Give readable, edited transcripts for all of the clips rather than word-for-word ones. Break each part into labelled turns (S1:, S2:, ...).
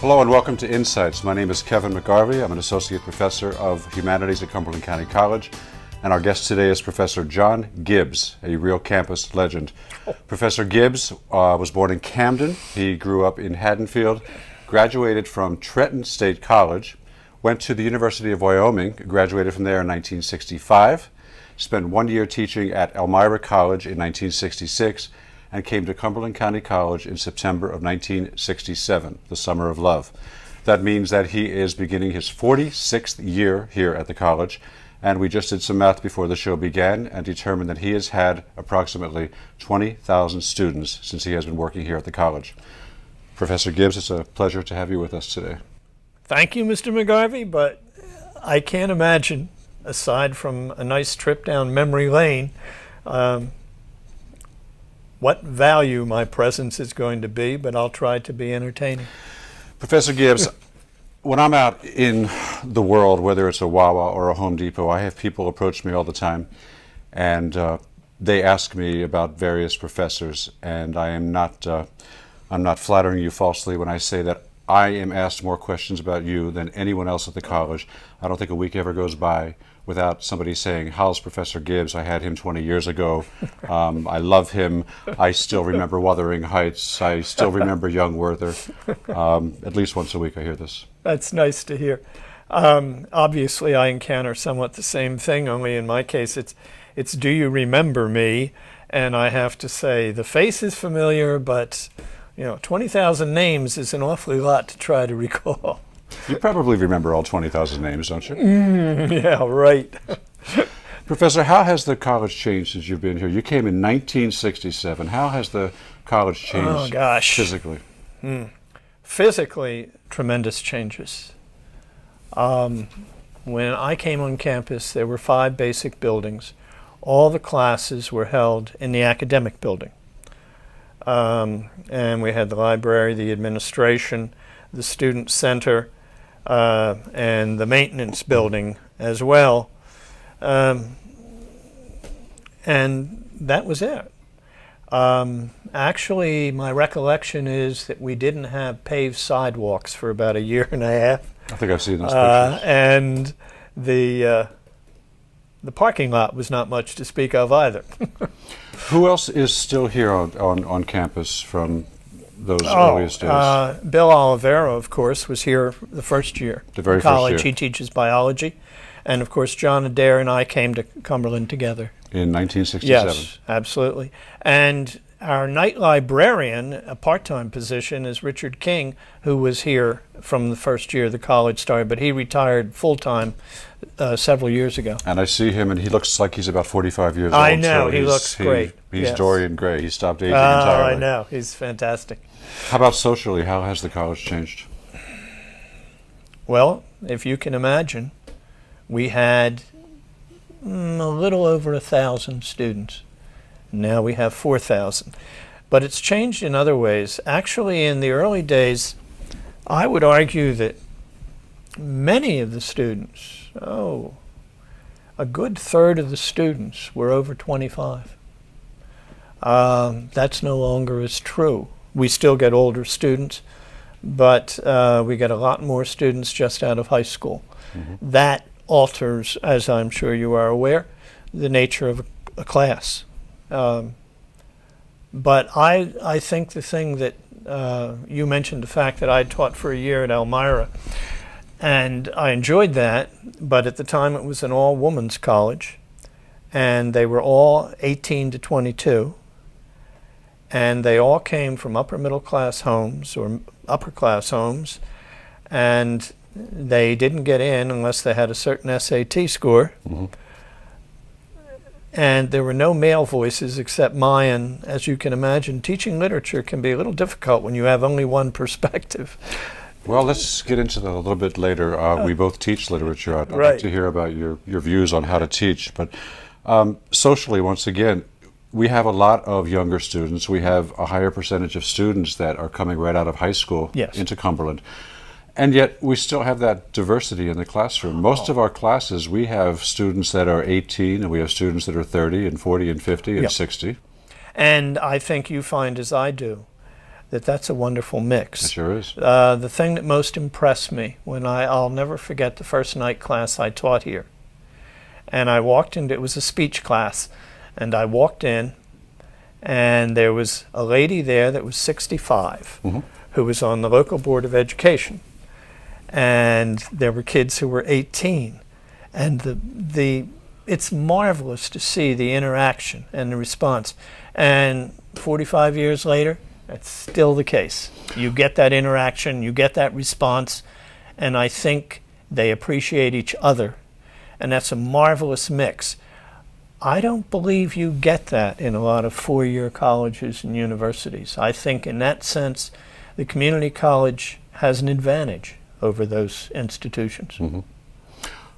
S1: Hello and welcome to Insights. My name is Kevin McGarvey. I'm an Associate Professor of Humanities at Cumberland County College. And our guest today is Professor John Gibbs, a real campus legend. Professor Gibbs was born in Camden. He grew up in Haddonfield, graduated from Trenton State College, went to the University of Wyoming, graduated from there in 1965, spent 1 year teaching at Elmira College in 1966, and came to Cumberland County College in September of 1967, the summer of love. That means that he is beginning his 46th year here at the college, and we just did some math before the show began and determined that he has had approximately 20,000 students since he has been working here at the college. Professor Gibbs, it's a pleasure to have you with us today.
S2: Thank you, Mr. McGarvey, but I can't imagine, aside from a nice trip down memory lane, what value my presence is going to be, but I'll try to be entertaining.
S1: Professor Gibbs, when I'm out in the world, whether it's a Wawa or a Home Depot, I have people approach me all the time, and they ask me about various professors, and I'm not flattering you falsely when I say that I am asked more questions about you than anyone else at the college. I don't think a week ever goes by without somebody saying, "How's Professor Gibbs? I had him 20 years ago. I love him. I still remember Wuthering Heights. I still remember Young Werther." At least once a week I hear this.
S2: That's nice to hear. Obviously, I encounter somewhat the same thing, only in my case, it's "Do you remember me?" And I have to say, the face is familiar, but 20,000 names is an awfully lot to try to recall.
S1: You probably remember all 20,000 names, don't you?
S2: Yeah, right.
S1: Professor, how has the college changed since you've been here? You came in 1967. How has the college changed physically?
S2: Physically, tremendous changes. When I came on campus, there were 5 basic buildings. All the classes were held in the academic building. And we had the library, the administration, the student center, and the maintenance building as well. And that was it. Actually, my recollection is that we didn't have paved sidewalks for about a year and a half.
S1: I think I've seen those pictures.
S2: And the parking lot was not much to speak of either.
S1: Who else is still here on campus from those earliest days?
S2: Bill Olivero, of course, was here the first year.
S1: The very
S2: college.
S1: first year.
S2: He teaches biology. And, of course, John Adair and I came to Cumberland together.
S1: In 1967?
S2: Yes, absolutely. And our night librarian, a part-time position, is Richard King, who was here from the first year the college started, but he retired full-time several years ago.
S1: And I see him, and he looks like he's about 45 years old.
S2: I know,
S1: so
S2: he looks great.
S1: He's
S2: yes.
S1: Dorian Gray. He stopped aging entirely.
S2: I know, he's fantastic.
S1: How about socially? How has the college changed?
S2: Well, if you can imagine, we had a little over 1,000 students. Now we have 4,000. But it's changed in other ways. Actually, in the early days, I would argue that many of the students, a good third of the students were over 25. That's no longer as true. We still get older students, but we get a lot more students just out of high school. Mm-hmm. That alters, as I'm sure you are aware, the nature of a class. But I think the thing that you mentioned, the fact that I taught for a year at Elmira, and I enjoyed that, but at the time it was an all-women's college, and they were all 18 to 22, and they all came from upper-middle-class homes or upper-class homes, and they didn't get in unless they had a certain SAT score. Mm-hmm. And there were no male voices except mine. As you can imagine, teaching literature can be a little difficult when you have only one perspective.
S1: Well, let's get into that a little bit later. We both teach literature. I'd
S2: right.
S1: like to hear about your views on how to teach. But socially, once again, we have a lot of younger students. We have a higher percentage of students that are coming right out of high school
S2: yes.
S1: into Cumberland. And yet we still have that diversity in the classroom. Most of our classes, we have students that are 18, and we have students that are 30 and 40 and 50 and
S2: yep.
S1: 60.
S2: And I think you find, as I do, that that's a wonderful mix.
S1: It sure is.
S2: The thing that most impressed me when I'll never forget the first night class I taught here. And I walked into, it was a speech class, and I walked in, and there was a lady there that was 65 who was on the local board of education. And there were kids who were 18. And it's marvelous to see the interaction and the response. And 45 years later, that's still the case. You get that interaction, you get that response, and I think they appreciate each other. And that's a marvelous mix. I don't believe you get that in a lot of four-year colleges and universities. I think in that sense, the community college has an advantage over those institutions.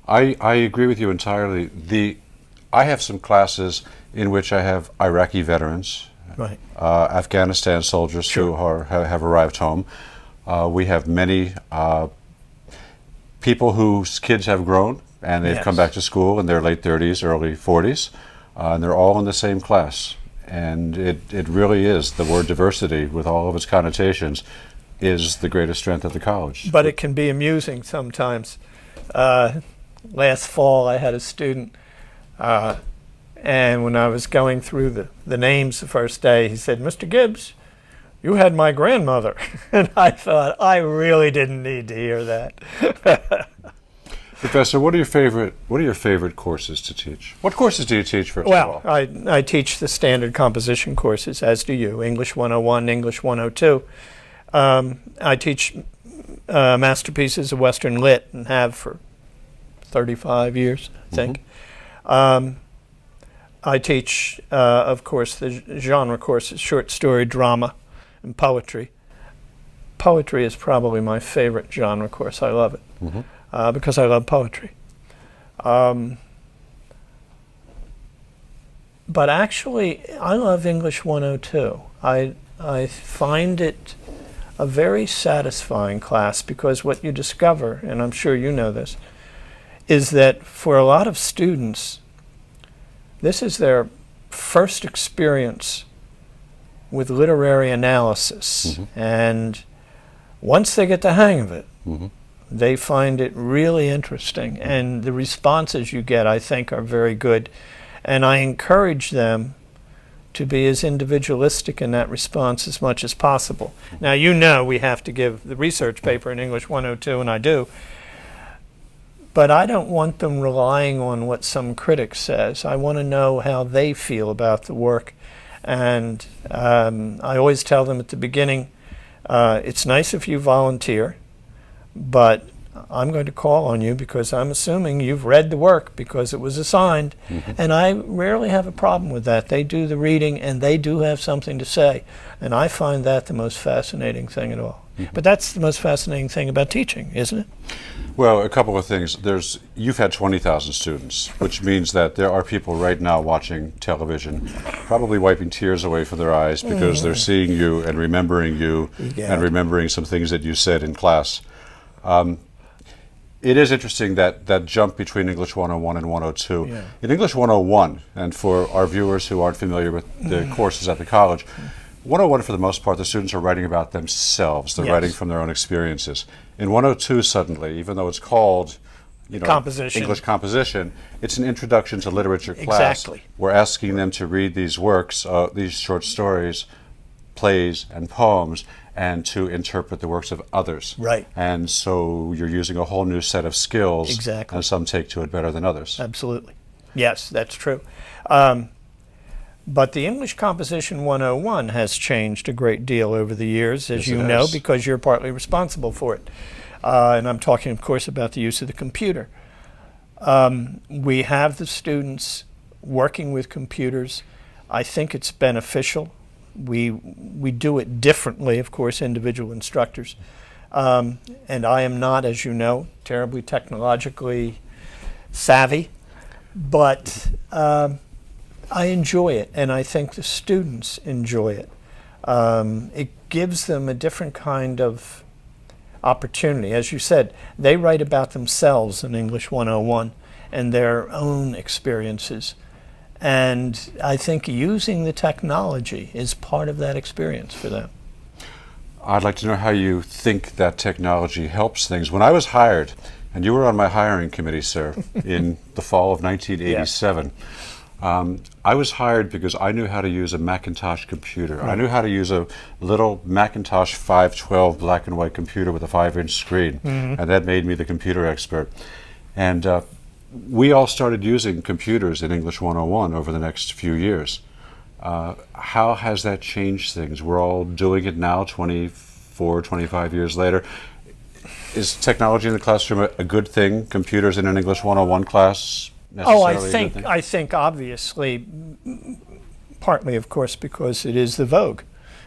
S1: I agree with you entirely. I have some classes in which I have Iraqi veterans,
S2: Right.
S1: Afghanistan soldiers who have arrived home. We have many people whose kids have grown and they've come back to school in their late 30s, early 40s, and they're all in the same class. And it really is, the word diversity, with all of its connotations, is the greatest strength of the college.
S2: But it can be amusing sometimes. Last fall I had a student, and when I was going through the names the first day, he said, "Mr. Gibbs, you had my grandmother." And I thought, I really didn't need to hear that.
S1: Professor, what are your favorite courses to teach? What courses do you teach, first of all?
S2: I teach the standard composition courses, as do you, English 101, English 102. I teach masterpieces of Western Lit and have for 35 years, I think. I teach, of course, the genre courses, short story, drama, and poetry. Poetry is probably my favorite genre course. I love it. Because I love poetry. But actually, I love English 102. I find it a very satisfying class because what you discover, and I'm sure you know this, is that for a lot of students, this is their first experience with literary analysis. And once they get the hang of it, they find it really interesting, and the responses you get, I think, are very good. And I encourage them to be as individualistic in that response as much as possible. Now, you know we have to give the research paper in English 102, and I do. But I don't want them relying on what some critic says. I want to know how they feel about the work. And I always tell them at the beginning, it's nice if you volunteer, but I'm going to call on you because I'm assuming you've read the work because it was assigned. And I rarely have a problem with that. They do the reading and they do have something to say. And I find that the most fascinating thing at all. But that's the most fascinating thing about teaching, isn't it?
S1: Well, a couple of things. You've had 20,000 students, which means that there are people right now watching television, probably wiping tears away from their eyes because they're seeing you and remembering some things that you said in class. It is interesting that jump between English 101 and 102. In English 101, and for our viewers who aren't familiar with the courses at the college, 101, for the most part, the students are writing about themselves. They're writing from their own experiences. In 102, suddenly, even though it's called English composition, it's an introduction to literature class. We're asking them to read these works, these short stories, plays, and poems, and to interpret the works of others.
S2: Right.
S1: And so you're using a whole new set of skills, and some take to it better than others.
S2: Absolutely. Yes, that's true. But the English Composition 101 has changed a great deal over the years, as you know, because you're partly responsible for it. And I'm talking, of course, about the use of the computer. We have the students working with computers. I think it's beneficial. We do it differently, of course, individual instructors. And I am not, as you know, terribly technologically savvy, but I enjoy it, and I think the students enjoy it. It gives them a different kind of opportunity. As you said, they write about themselves in English 101 and their own experiences. And I think using the technology is part of that experience for them.
S1: I'd like to know how you think that technology helps things. When I was hired, and you were on my hiring committee, sir, in the fall of 1987, I was hired because I knew how to use a Macintosh computer. Right. I knew how to use a little Macintosh 512 black and white computer with a 5-inch screen, and that made me the computer expert. And we all started using computers in English 101 over the next few years. How has that changed things? We're all doing it now, 24, 25 years later. Is technology in the classroom a good thing? Computers in an English 101 class?
S2: Oh, I think obviously, partly, of course, because it is the vogue,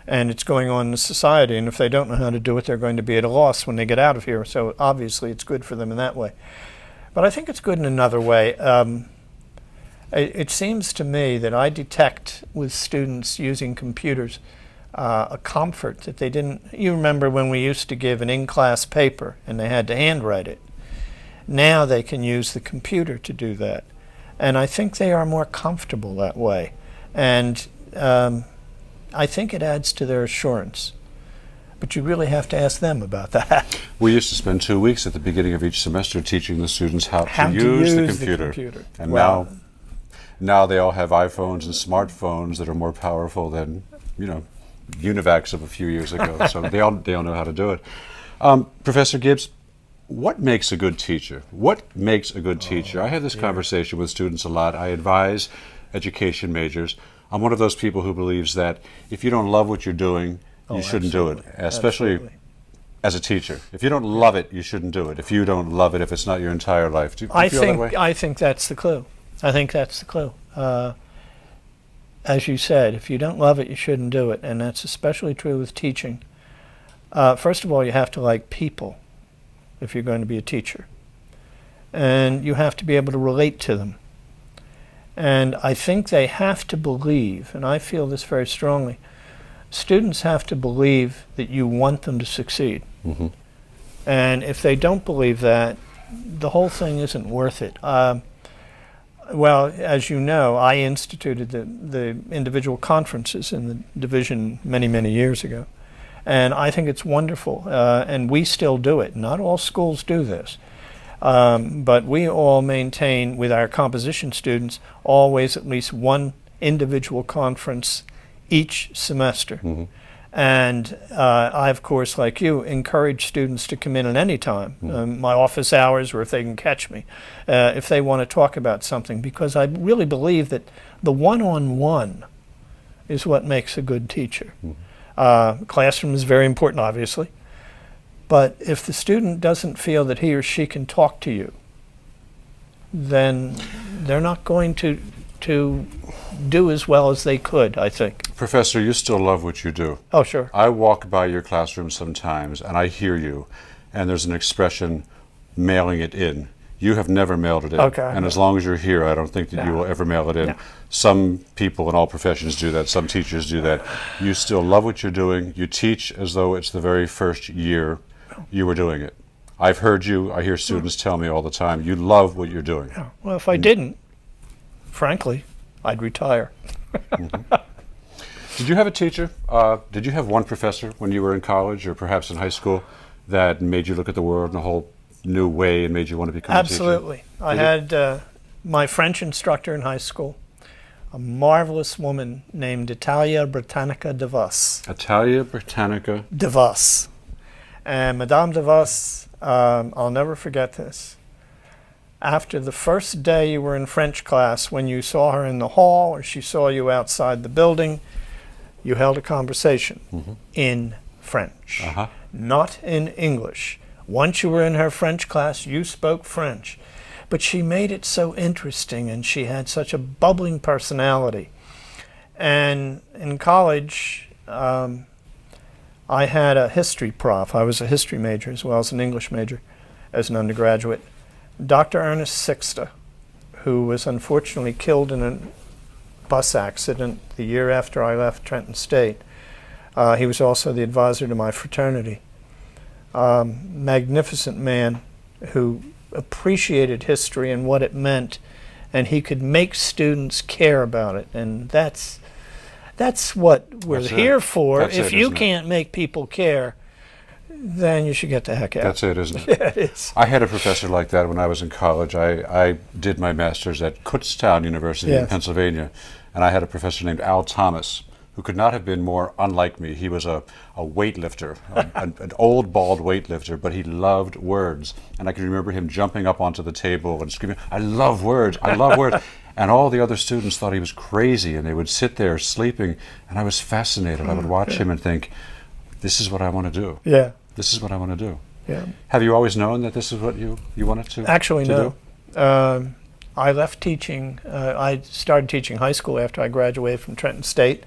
S2: and it's going on in the society, and if they don't know how to do it, they're going to be at a loss when they get out of here, so obviously it's good for them in that way. But I think it's good in another way. It seems to me that I detect with students using computers a comfort that they didn't. You remember when we used to give an in-class paper and they had to handwrite it. Now they can use the computer to do that. And I think they are more comfortable that way. And I think it adds to their assurance. But you really have to ask them about that.
S1: We used to spend 2 weeks at the beginning of each semester teaching the students how to use the computer. And well, now they all have iPhones and smartphones that are more powerful than, Univacs of a few years ago. So they all know how to do it. Professor Gibbs, what makes a good teacher? What makes a good teacher? I have this conversation with students a lot. I advise education majors. I'm one of those people who believes that if you don't love what you're doing, you shouldn't do it, especially as a teacher. If you don't love it, you shouldn't do it. If you don't love it, if it's not your entire life. Do you feel that way?
S2: I think that's the clue. I think that's the clue. As you said, if you don't love it, you shouldn't do it, and that's especially true with teaching. First of all, you have to like people if you're going to be a teacher. And you have to be able to relate to them. And I think they have to believe, and I feel this very strongly, students have to believe that you want them to succeed. Mm-hmm. And if they don't believe that, the whole thing isn't worth it. Well, as you know, I instituted the individual conferences in the division many, many years ago. And I think it's wonderful, and we still do it. Not all schools do this, but we all maintain with our composition students always at least one individual conference each semester. Mm-hmm. And I, of course, like you, encourage students to come in at any time, my office hours, or if they can catch me, if they want to talk about something, because I really believe that the one-on-one is what makes a good teacher. Mm-hmm. Classroom is very important, obviously, but if the student doesn't feel that he or she can talk to you, then they're not going to do as well as they could, I think.
S1: Professor, you still love what you do.
S2: Oh, sure.
S1: I walk by your classroom sometimes and I hear you, and there's an expression, mailing it in. You have never mailed it in.
S2: Okay.
S1: And as long as you're here, I don't think that you will ever mail it in. No. Some people in all professions do that. Some teachers do that. You still love what you're doing. You teach as though it's the very first year you were doing it. I've heard you. I hear students tell me all the time, you love what you're doing.
S2: Yeah. Well, if I didn't, frankly, I'd retire.
S1: Mm-hmm. Did you have a teacher? Did you have one professor when you were in college or perhaps in high school that made you look at the world in a whole new way and made you want to become a teacher?
S2: Absolutely. I had my French instructor in high school, a marvelous woman named Italia Britannica de Vos.
S1: Italia Britannica
S2: de Vos. And Madame de Vos, I'll never forget this. After the first day you were in French class, when you saw her in the hall or she saw you outside the building, you held a conversation in French, not in English. Once you were in her French class, you spoke French. But she made it so interesting, and she had such a bubbling personality. And in college, I had a history prof. I was a history major as well as an English major as an undergraduate. Dr. Ernest Sixta, who was unfortunately killed in a bus accident the year after I left Trenton State. He was also the advisor to my fraternity. Magnificent man who appreciated history and what it meant, and he could make students care about it. And that's That's what we're here for.
S1: That's
S2: if
S1: it,
S2: you
S1: isn't it?
S2: can't make people care, then you should get the heck out.
S1: That's it, isn't it?
S2: Yeah, it is.
S1: I had a professor like that when I was in college. I did my master's at Kutztown University in
S2: Yes.
S1: Pennsylvania, and I had a professor named Al Thomas, who could not have been more unlike me. He was a weightlifter, an old, bald weightlifter, but he loved words. And I can remember him jumping up onto the table and screaming, "I love words, I love words." And all the other students thought he was crazy, and they would sit there sleeping, and I was fascinated. I would watch him and think, this is what I want to do.
S2: Yeah.
S1: This is what I want to do.
S2: Yeah.
S1: Have you always known that this is what you wanted to
S2: Actually,
S1: to
S2: no.
S1: do?
S2: I left teaching. I started teaching high school after I graduated from Trenton State,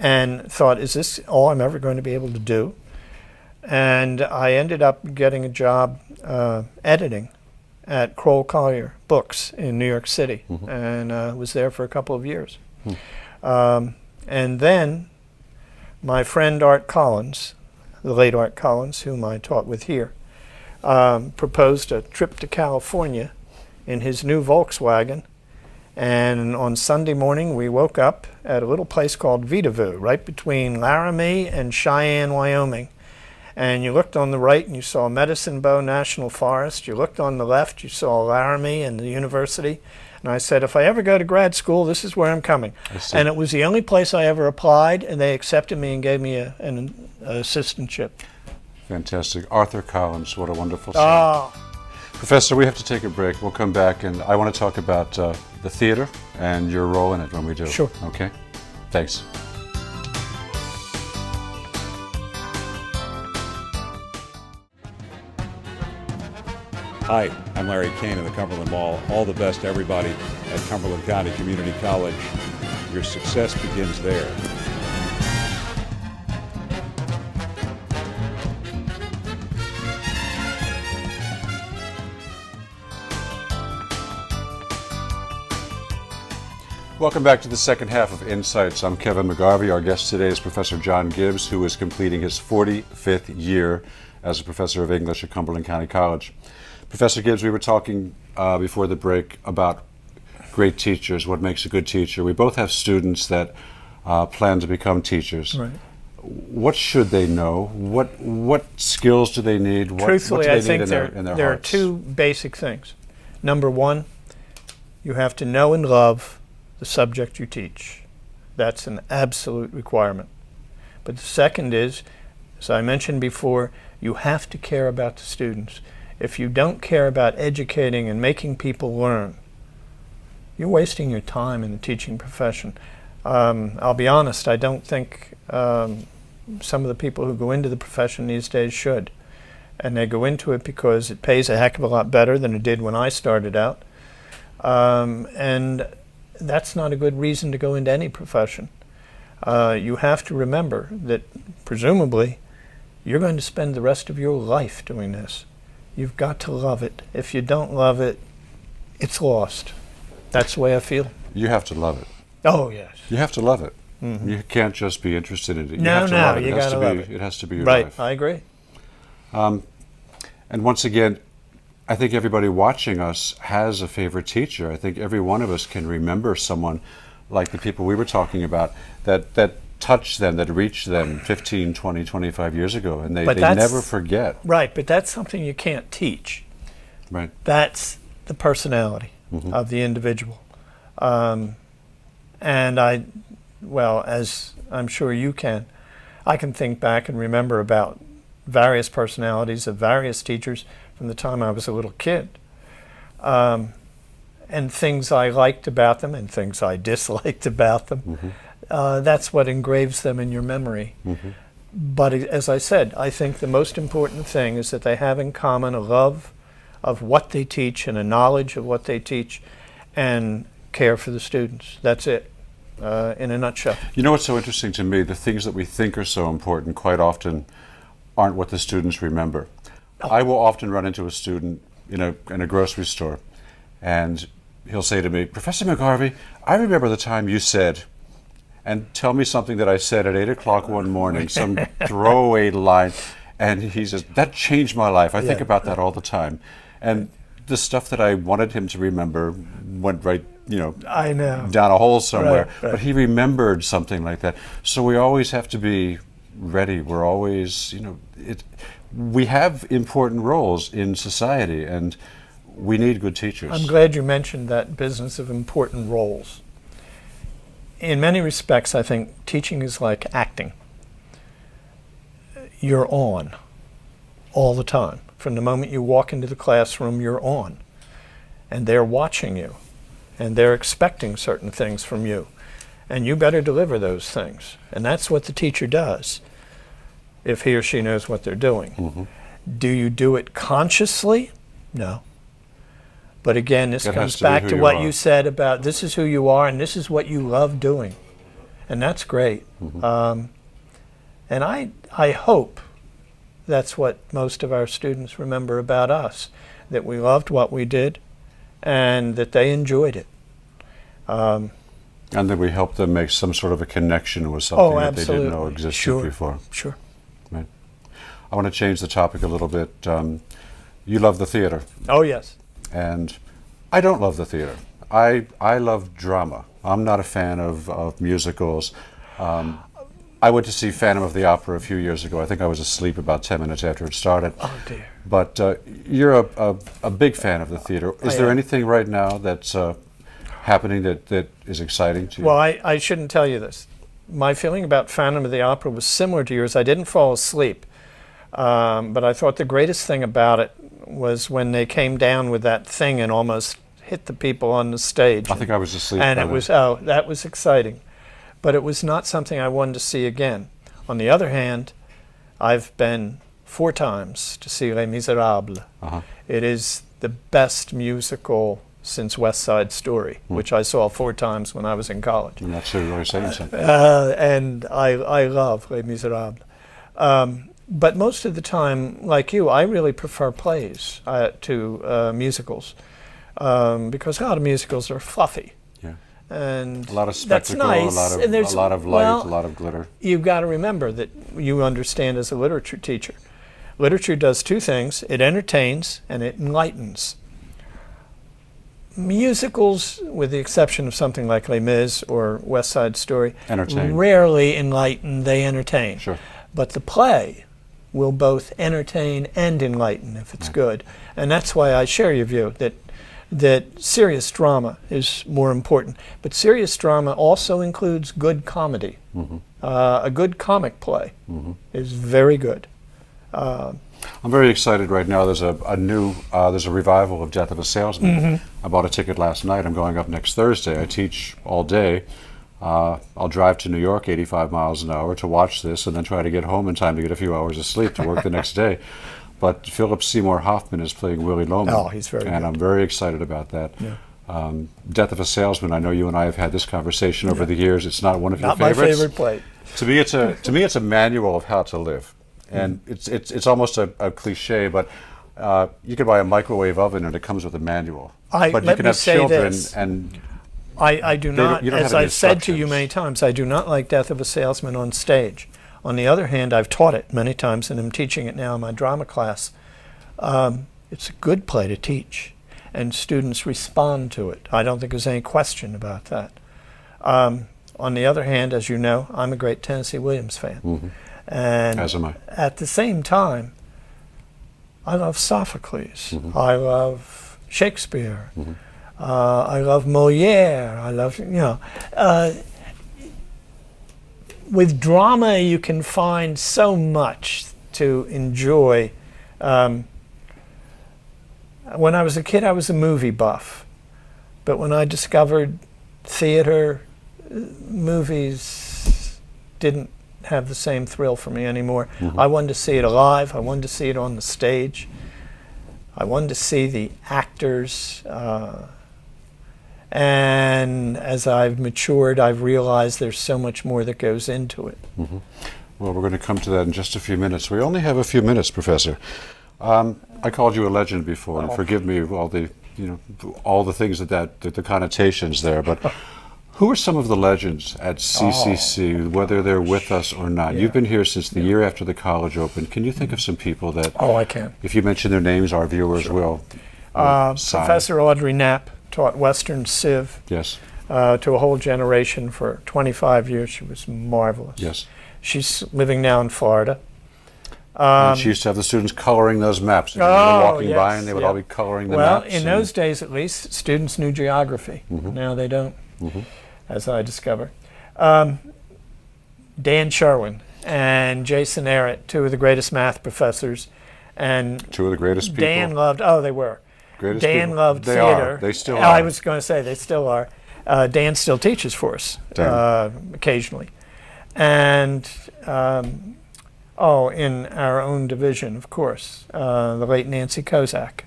S2: and thought, is this all I'm ever going to be able to do? And I ended up getting a job editing at Kroll Collier Books in New York City, and was there for a couple of years. And then my friend Art Collins, the late Art Collins, whom I taught with here, proposed a trip to California in his new Volkswagen. And on Sunday morning, we woke up at a little place called Vitavue, right between Laramie and Cheyenne, Wyoming. And you looked on the right and you saw Medicine Bow National Forest. You looked on the left, you saw Laramie and the university. And I said, if I ever go to grad school, this is where I'm coming. And it was the only place I ever applied, and they accepted me and gave me an assistantship.
S1: Fantastic. Arthur Collins, what a wonderful son. Professor, we have to take a break. We'll come back, and I want to talk about the theater and your role in it when we do.
S2: Sure.
S1: Okay? Thanks.
S3: Hi, I'm Larry Kane of the Cumberland Mall. All the best to everybody at Cumberland County Community College. Your success begins there.
S1: Welcome back to the second half of Insights. I'm Kevin McGarvey. Our guest today is Professor John Gibbs, who is completing his 45th year as a professor of English at Cumberland County College. Professor Gibbs, we were talking before the break about great teachers, what makes a good teacher. We both have students that plan to become teachers.
S2: Right.
S1: What should they know? What skills do they need?
S2: Truthfully,
S1: what do
S2: I
S1: they
S2: think
S1: need in their
S2: there are
S1: hearts?
S2: two basic things. Number one, you have to know and love the subject you teach. That's an absolute requirement. But the second is, as I mentioned before, you have to care about the students. If you don't care about educating and making people learn, you're wasting your time in the teaching profession. I'll be honest, I don't think some of the people who go into the profession these days should. And they go into it because it pays a heck of a lot better than it did when I started out. And that's not a good reason to go into any profession. You have to remember that presumably you're going to spend the rest of your life doing this. You've got to love it. If you don't love it, it's lost. That's the way I feel.
S1: You have to love it.
S2: Oh, yes.
S1: You have to love it. You can't just be interested in it. You
S2: No,
S1: have to
S2: no,
S1: love it.
S2: you gotta love it.
S1: It has to be your
S2: Right,
S1: life.
S2: I agree.
S1: And once again, I think everybody watching us has a favorite teacher. I think every one of us can remember someone like the people we were talking about that touched them, that reached them 15, 20, 25 years ago, and they never forget.
S2: Right, but that's something you can't teach.
S1: Right.
S2: That's the personality of the individual. And as I'm sure you can, I can think back and remember about various personalities of various teachers from the time I was a little kid. And things I liked about them and things I disliked about them. That's what engraves them in your memory. But as I said, I think the most important thing is that they have in common a love of what they teach and a knowledge of what they teach and care for the students. That's it, in a nutshell.
S1: You know what's so interesting to me? The things that we think are so important quite often aren't what the students remember. I will often run into a student in a grocery store, and he'll say to me, "Professor McGarvey, I remember the time you said," and tell me something that I said at 8 o'clock one morning, some throwaway line, and he says, "That changed my life. I think about that all the time." And the stuff that I wanted him to remember went right
S2: I know,
S1: down a hole somewhere.
S2: Right.
S1: But he remembered something like that. So we always have to be ready. We're always, we have important roles in society, and we need good teachers.
S2: I'm glad you mentioned that business of important roles. In many respects, I think teaching is like acting. You're on all the time. From the moment you walk into the classroom, you're on. And they're watching you. And they're expecting certain things from you. And you better deliver those things. And that's what the teacher does, if he or she knows what they're doing.
S1: Mm-hmm.
S2: Do you do it consciously? No. But again, this comes back to what you said about this is who you are and this is what you love doing. And that's great.
S1: Mm-hmm.
S2: And I hope that's what most of our students remember about us, that we loved what we did and that they enjoyed it.
S1: And that we helped them make some sort of a connection with something that they didn't know existed before.
S2: Sure.
S1: Right. I want to change the topic a little bit. You love the theater.
S2: Oh, yes.
S1: And I don't love the theater. I love drama. I'm not a fan of musicals. I went to see Phantom of the Opera a few years ago. I think I was asleep about 10 minutes after it started.
S2: Oh, dear.
S1: But you're a big fan of the theater. Is there anything right now that's happening that is exciting to you?
S2: Well, I shouldn't tell you this. My feeling about Phantom of the Opera was similar to yours. I didn't fall asleep. But I thought the greatest thing about it was when they came down with that thing and almost hit the people on the stage.
S1: I think I was asleep.
S2: And it was, that was exciting. But it was not something I wanted to see again. On the other hand, I've been 4 times to see Les Miserables.
S1: Uh-huh.
S2: It is the best musical since West Side Story, which I saw 4 times when I was in college.
S1: And that's really saying something.
S2: And I love Les Miserables. But most of the time, like you, I really prefer plays to musicals because a lot of musicals are fluffy.
S1: Yeah.
S2: And
S1: a lot of
S2: that's
S1: spectacle,
S2: nice.
S1: a lot of light, a lot of glitter.
S2: You've got to remember that you understand as a literature teacher. Literature does 2 things. It entertains and it enlightens. Musicals, with the exception of something like Les Mis or West Side Story, rarely enlighten, they entertain.
S1: Sure.
S2: But the play will both entertain and enlighten if it's good. And that's why I share your view that serious drama is more important. But serious drama also includes good comedy.
S1: Mm-hmm.
S2: A good comic play is very good.
S1: I'm very excited right now. There's there's a revival of Death of a Salesman. I bought a ticket last night. I'm going up next Thursday. I teach all day. I'll drive to New York 85 miles an hour to watch this and then try to get home in time to get a few hours of sleep to work the next day. But Philip Seymour Hoffman is playing Willie Loman.
S2: Oh, he's very good.
S1: And I'm very excited about that.
S2: Yeah.
S1: Death of a Salesman, I know you and I have had this conversation over the years. It's not one of your favorites.
S2: Not my favorite play.
S1: To me, it's a manual of how to live. And it's almost a cliche, but you can buy a microwave oven and it comes with a manual. But you can have children and
S2: I do not, as I've said to you many times, I do not like Death of a Salesman on stage. On the other hand, I've taught it many times and I'm teaching it now in my drama class. It's a good play to teach and students respond to it. I don't think there's any question about that. On the other hand, as you know, I'm a great Tennessee Williams fan. And
S1: as am I.
S2: At the same time, I love Sophocles. I love Shakespeare. I love Molière. I love, with drama you can find so much to enjoy. When I was a kid, I was a movie buff. But when I discovered theater, movies didn't have the same thrill for me anymore. I wanted to see it alive. I wanted to see it on the stage. I wanted to see the actors. And as I've matured, I've realized there's so much more that goes into it.
S1: Well, we're going to come to that in just a few minutes. We only have a few minutes, Professor. I called you a legend before, and forgive me all the things the connotations there, but who are some of the legends at CCC, whether they're with us or not? You've been here since the year after the college opened. Can you think of some people that,
S2: I can.
S1: if you mention their names, our viewers will sigh?
S2: Professor Audrey Knapp taught Western Civ
S1: Yes.
S2: to a whole generation for 25 years. She was marvelous.
S1: Yes.
S2: She's living now in Florida.
S1: And she used to have the students coloring those maps. They were walking by and they would all be coloring the
S2: well,
S1: maps.
S2: in those days, at least, students knew geography. Now they don't, as I discover. Dan Sherwin and Jason Arrett, two of the greatest math professors. And
S1: two of the greatest people.
S2: Dan loved, oh, they were.
S1: Greatest
S2: Dan
S1: people.
S2: loved
S1: They
S2: theater.
S1: Are. They still are.
S2: I was going to say, they still are. Dan still teaches for us occasionally. And, in our own division, of course, the late Nancy Kozak,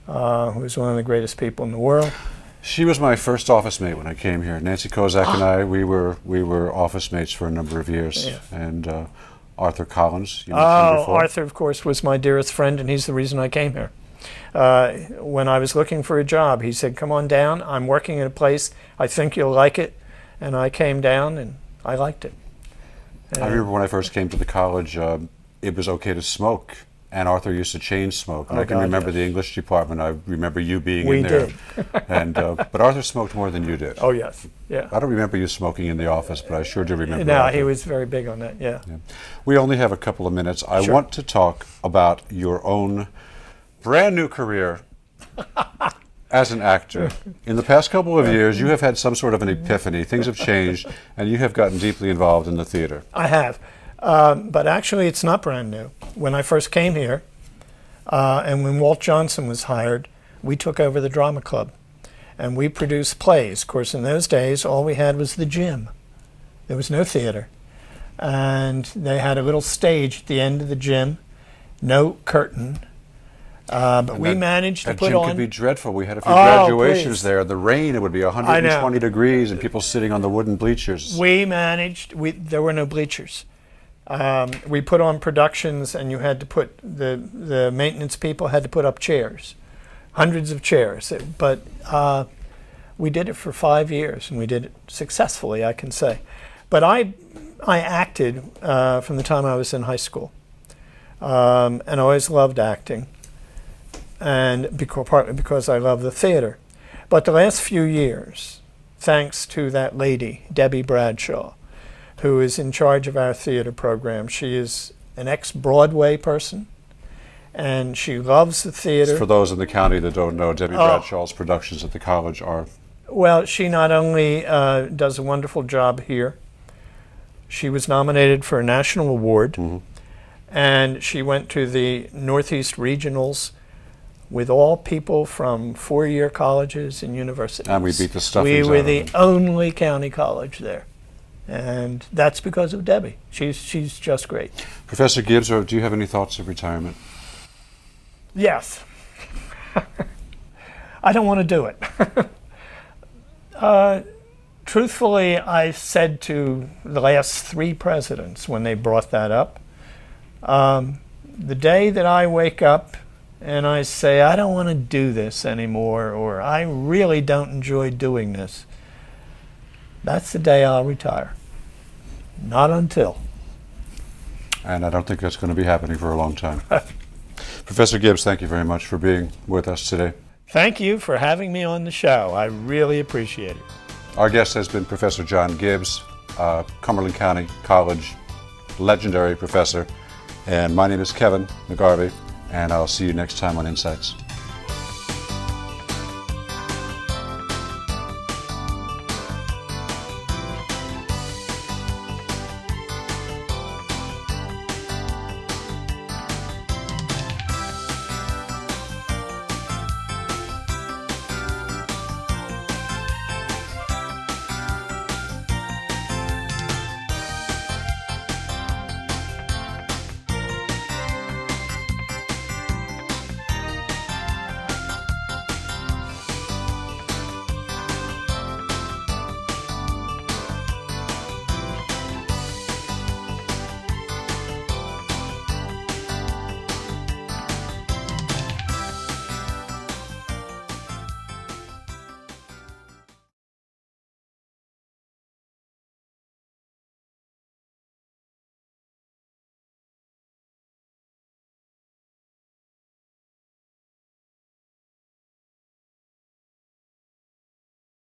S2: who was one of the greatest people in the world.
S1: She was my first office mate when I came here. Nancy Kozak and I, we were office mates for a number of years. Yeah. And Arthur Collins, you mentioned before.
S2: Arthur, of course, was my dearest friend, and he's the reason I came here. When I was looking for a job, he said, "Come on down. I'm working at a place. I think you'll like it." And I came down, and I liked it.
S1: I remember when I first came to the college, it was okay to smoke, and Arthur used to chain smoke. And I can remember the English department. I remember you being in there.
S2: We did.
S1: And but Arthur smoked more than you did.
S2: Oh yes, yeah.
S1: I don't remember you smoking in the office, but I sure do remember.
S2: No,
S1: Arthur.
S2: he was very big on that. Yeah.
S1: We only have a couple of minutes. I want to talk about your own brand new career as an actor. In the past couple of years, you have had some sort of an epiphany. Things have changed, and you have gotten deeply involved in the theater.
S2: I have. But actually, it's not brand new. When I first came here, and when Walt Johnson was hired, we took over the drama club. And we produced plays. Of course, in those days, all we had was the gym. There was no theater. And they had a little stage at the end of the gym, no curtain. But we managed to put on...
S1: That gym could be dreadful. We had a few graduations there. The rain, it would be 120 degrees, and people sitting on the wooden bleachers.
S2: We managed. There were no bleachers. We put on productions, and you had to put... The maintenance people had to put up chairs. Hundreds of chairs. But we did it for 5 years, and we did it successfully, I can say. But I acted from the time I was in high school. And I always loved acting. And partly because I love the theater. But the last few years, thanks to that lady, Debbie Bradshaw, who is in charge of our theater program, she is an ex-Broadway person, and she loves the theater.
S1: For those in the county that don't know, Debbie Bradshaw's productions at the college are...
S2: Well, she not only does a wonderful job here, she was nominated for a national award, and she went to the Northeast Regionals with all people from four-year colleges and universities.
S1: And we beat the stuffings out
S2: We were
S1: of
S2: the
S1: them.
S2: only county college there. And that's because of Debbie. She's just great.
S1: Professor Gibbs, do you have any thoughts of retirement?
S2: Yes. I don't want to do it. Truthfully, I said to the last 3 presidents when they brought that up, the day that I wake up and I say, I don't want to do this anymore, or I really don't enjoy doing this, that's the day I'll retire. Not until.
S1: And I don't think that's going to be happening for a long time. Professor Gibbs, thank you very much for being with us today.
S2: Thank you for having me on the show. I really appreciate it.
S1: Our guest has been Professor John Gibbs, Cumberland County College legendary professor. And my name is Kevin McGarvey, and I'll see you next time on Insights.